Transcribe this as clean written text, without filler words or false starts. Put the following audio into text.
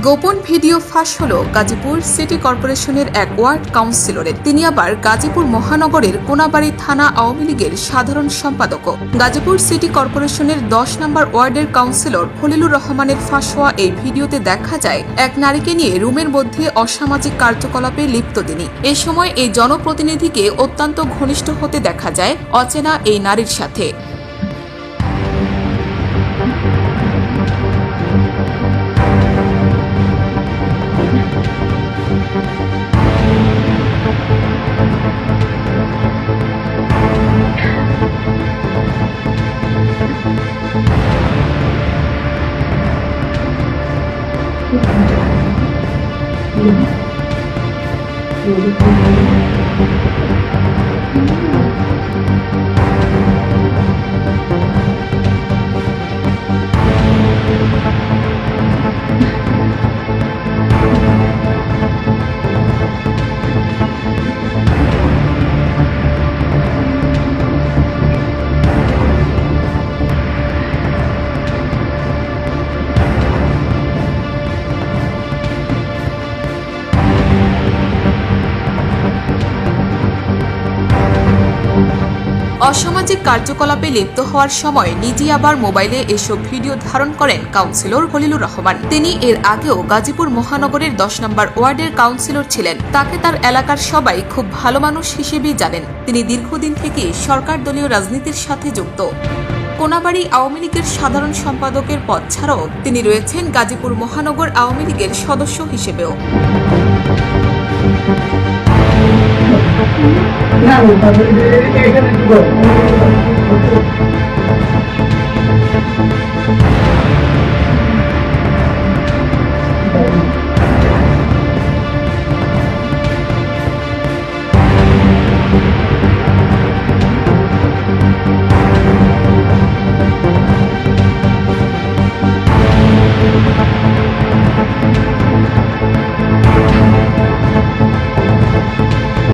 গোপন ভিডিও ফাঁস হলো গাজীপুর সিটি কর্পোরেশনের এক ওয়ার্ড কাউন্সিলরের। তিনি আবার গাজীপুর মহানগরের কোনাবাড়ী থানা আওয়ামী লীগের সাধারণ সম্পাদকও। গাজীপুর সিটি কর্পোরেশনের 10 নম্বর ওয়ার্ডের কাউন্সিলর খলিলুর রহমানের ফাঁস হওয়া এই ভিডিওতে দেখা যায় এক নারীকে নিয়ে রুমের মধ্যে অসামাজিক কার্যকলাপে লিপ্ত তিনি। এ সময় এই জনপ্রতিনিধিকে অত্যন্ত ঘনিষ্ঠ হতে দেখা যায় অচেনা এই নারীর সাথে। অসামাজিক কার্যকলাপে লিপ্ত হওয়ার সময় নিজে আবার মোবাইলে এসব ভিডিও ধারণ করেন কাউন্সিলর খলিলুর রহমান। তিনি এর আগেও গাজীপুর মহানগরের 10 নম্বর ওয়ার্ডের কাউন্সিলর ছিলেন। তাকে তার এলাকার সবাই খুব ভালো মানুষ হিসেবেই জানেন। তিনি দীর্ঘদিন থেকে সরকার দলীয় রাজনীতির সাথে যুক্ত। কোনাবাড়ী আওয়ামী লীগের সাধারণ সম্পাদকের পদ ছাড়াও তিনি রয়েছেন গাজীপুর মহানগর আওয়ামী লীগের সদস্য হিসেবেও। না